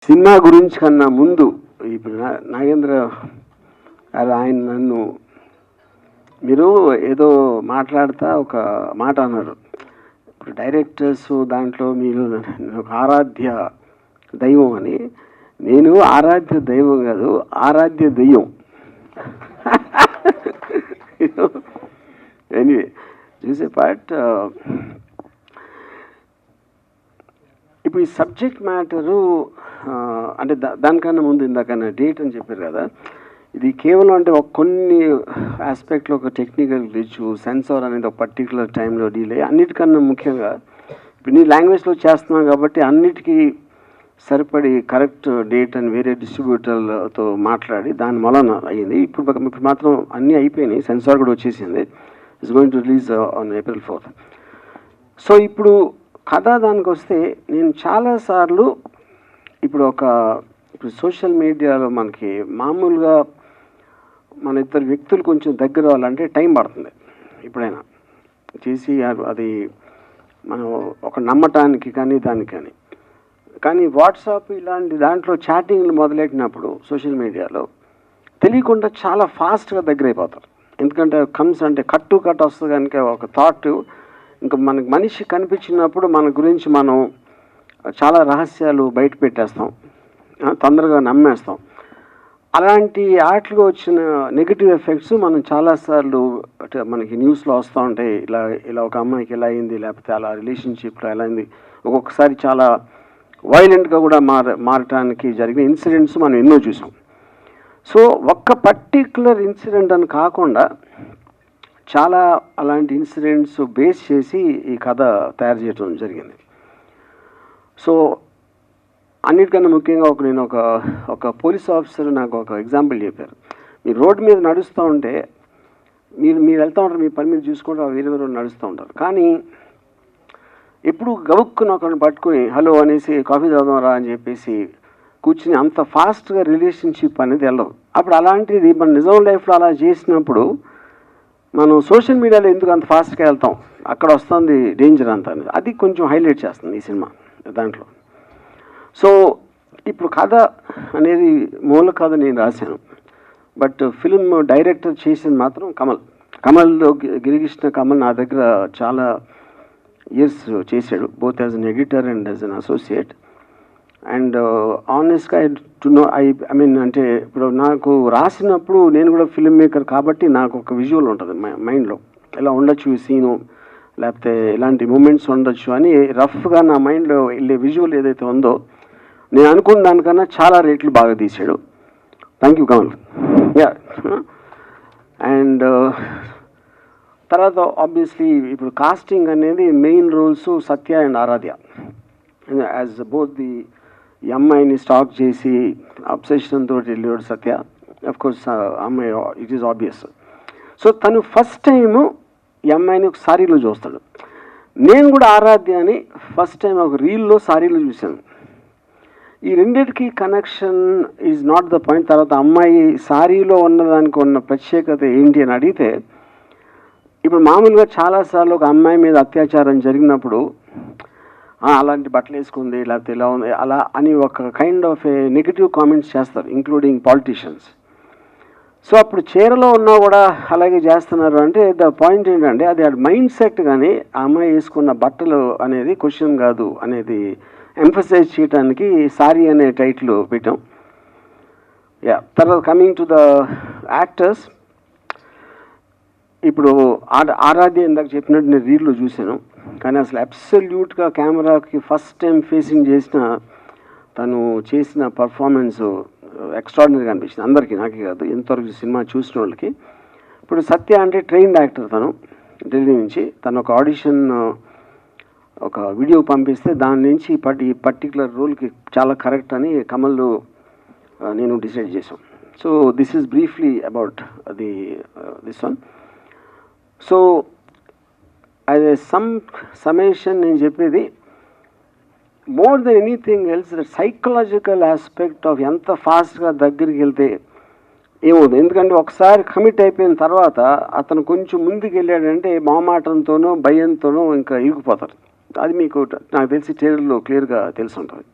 Cinema గురించి కన్నా ముందు ఇప్పుడు నాగేంద్ర గారు ఆయన నన్ను మీరు ఏదో మాట్లాడుతా ఒక మాట అన్నారు. ఇప్పుడు డైరెక్టర్స్ దాంట్లో మీరు ఒక ఆరాధ్య దైవం అని. నేను ఆరాధ్య దైవం కాదు, ఆరాధ్య దెయ్యం. ఎనీవే చూసే పార్ట్ ఇప్పుడు ఈ సబ్జెక్ట్ మ్యాటరు అంటే దానికన్నా ముందు ఇందాకన్నా డేట్ అని చెప్పారు కదా, ఇది కేవలం అంటే ఒక కొన్ని ఆస్పెక్ట్లో ఒక టెక్నికల్ గ్లిచ్, సెన్సార్ అనేది ఒక పర్టికులర్ టైంలో డీలే, అన్నిటికన్నా ముఖ్యంగా ఇప్పుడు నీ లాంగ్వేజ్లో చేస్తున్నావు కాబట్టి అన్నిటికీ సరిపడి కరెక్ట్ డేట్ అని వేరే డిస్ట్రిబ్యూటర్లతో మాట్లాడి దాని వలన అయ్యింది. ఇప్పుడు మాత్రం అన్నీ అయిపోయినాయి, సెన్సార్ కూడా వచ్చేసింది. It's going to release on April 4th. So ఇప్పుడు కథ దానికి వస్తే నేను చాలాసార్లు ఇప్పుడు సోషల్ మీడియాలో మనకి మామూలుగా మన ఇద్దరు వ్యక్తులు కొంచెం దగ్గర అవ్వాలంటే టైం పడుతుంది ఎప్పుడైనా చేసి, అది మనం ఒక నమ్మటానికి కానీ దానికి కానీ వాట్సాప్ ఇలాంటి దాంట్లో చాటింగ్లు మొదలెట్టినప్పుడు సోషల్ మీడియాలో తెలియకుండా చాలా ఫాస్ట్గా దగ్గర అయిపోతారు. ఎందుకంటే కమ్స్ అంటే కట్టు వస్తుంది కనుక ఒక థాట్ ఇంకా మనకి మనిషి కనిపించినప్పుడు మన గురించి మనం చాలా రహస్యాలు బయట పెట్టేస్తాం, తొందరగా నమ్మేస్తాం. అలాంటి ఆటలుగా వచ్చిన నెగిటివ్ ఎఫెక్ట్స్ మనం చాలాసార్లు మనకి న్యూస్లో వస్తూ ఉంటాయి. ఇలా ఒక అమ్మాయికి ఎలా అయింది, లేకపోతే అలా రిలేషన్షిప్లో ఎలా అయింది, ఒక్కొక్కసారి చాలా వైలెంట్గా కూడా మారటానికి జరిగిన ఇన్సిడెంట్స్ మనం ఎన్నో చూసాం. సో ఒక్క పర్టిక్యులర్ ఇన్సిడెంట్ అని కాకుండా చాలా అలాంటి ఇన్సిడెంట్స్ బేస్ చేసి ఈ కథ తయారు చేయడం జరిగింది. సో అన్నిటికన్నా ముఖ్యంగా నేను ఒక పోలీస్ ఆఫీసర్ నాకు ఒక ఎగ్జాంపుల్ చెప్పారు. మీరు రోడ్డు మీద నడుస్తూ ఉంటే మీరు వెళ్తూ ఉంటారు, మీ పని మీరు చూసుకుంటూ వేరే నడుస్తూ ఉంటారు. కానీ ఎప్పుడు గబుక్కుని ఒకరిని పట్టుకుని హలో అనేసి కాఫీ తాగుదాంరా అని చెప్పేసి కూర్చుని అంత ఫాస్ట్గా రిలేషన్షిప్ అనేది వెళ్ళదు. అప్పుడు అలాంటిది మన నిజం లైఫ్లో అలా చేసినప్పుడు మనం సోషల్ మీడియాలో ఎందుకు అంత ఫాస్ట్గా వెళ్తాం, అక్కడ వస్తుంది డేంజర్ అంతా అనేది. అది కొంచెం హైలైట్ చేస్తుంది ఈ సినిమా దాంట్లో. సో ఇప్పుడు కథ అనేది మూల కథ నేను రాశాను, బట్ ఫిల్మ్ డైరెక్టర్ చేసింది మాత్రం కమల్లో గిరికృష్ణ కమల్ నా దగ్గర చాలా ఇయర్స్ చేశాడు, both as an editor and as an associate. And ఆనెస్ట్గా ఐ మీన్ అంటే ఇప్పుడు నాకు రాసినప్పుడు నేను కూడా ఫిల్మ్ మేకర్ కాబట్టి నాకు ఒక విజువల్ ఉంటుంది మైండ్లో, ఇలా ఉండొచ్చు ఈ సీను, లేకపోతే ఇలాంటి మూమెంట్స్ ఉండొచ్చు అని రఫ్గా నా మైండ్లో వెళ్ళే విజువల్ ఏదైతే ఉందో నేను అనుకున్న దానికన్నా చాలా రేట్లు బాగా తీసాడు. Thank you Kamal. Yeah. And తర్వాత ఆబ్వియస్లీ ఇప్పుడు కాస్టింగ్ అనేది main roles Satya and Aaradhya. As both ఈ అమ్మాయిని స్టాక్ చేసి అబ్సెషన్ తోటి వెళ్ళాడు సత్య. అఫ్కోర్స్ అమ్మాయి ఇట్ ఈస్ ఆబ్వియస్. సో తను ఫస్ట్ టైము ఈ అమ్మాయిని ఒక సారీలో చూస్తాడు. నేను కూడా ఆరాధ్య అని ఫస్ట్ టైం ఒక రీల్లో సారీలో చూశాను. ఈ రెండింటికి connection is not the point. తర్వాత అమ్మాయి సారీలో ఉన్నదానికి ఉన్న ప్రత్యేకత ఏంటి అని అడిగితే, ఇప్పుడు మామూలుగా చాలాసార్లు ఒక అమ్మాయి మీద అత్యాచారం జరిగినప్పుడు అలాంటి బట్టలు వేసుకుంది, లేకపోతే ఇలా ఉంది అలా అని ఒక kind of A negative comments చేస్తారు, ఇంక్లూడింగ్ పాలిటీషియన్స్. సో అప్పుడు చీరలో ఉన్నా కూడా అలాగే చేస్తున్నారు అంటే ద పాయింట్ ఏంటంటే అది మైండ్ సెట్. కానీ ఆ అమ్మాయి వేసుకున్న బట్టలు అనేది క్వశ్చన్ కాదు అనేది ఎంఫసైజ్ చేయడానికి సారీ అనే టైటిల్ పెట్టాం. యా. తర్వాత కమింగ్ టు ద యాక్టర్స్, ఇప్పుడు ఆరాధ్య ఇందాక చెప్పినట్టు నేను రీల్లో చూశాను, కానీ అసలు అబ్సల్యూట్గా కెమెరాకి ఫస్ట్ టైం ఫేసింగ్ చేసిన తను చేసిన పర్ఫార్మెన్స్ ఎక్స్ట్రాడినరీగా అనిపించింది అందరికీ, నాకే కాదు ఎంతవరకు సినిమా చూసిన వాళ్ళకి. ఇప్పుడు సత్య అంటే ట్రైన్డ్ యాక్టర్, తను ఢిల్లీ నుంచి. తను ఒక ఆడిషన్ ఒక వీడియో పంపిస్తే దాని నుంచి ఈ పర్టికులర్ రోల్కి చాలా కరెక్ట్ అని కమల్ నేను డిసైడ్ చేసాం. So this is briefly about this one. So as a summation నేను చెప్పేది, more than anything else the psychological aspect of ఎంత ఫాస్ట్గా దగ్గరికి వెళ్తే ఏమవుతుంది. ఎందుకంటే ఒకసారి కమిట్ అయిపోయిన తర్వాత అతను కొంచెం ముందుకు వెళ్ళాడంటే మొహమాటంతోనో భయంతోనో ఇంకా ఇరుకుపోతారు. అది మీకు నాకు తెలిసి ట్రైలర్లో క్లియర్గా తెలిసి ఉంటుంది.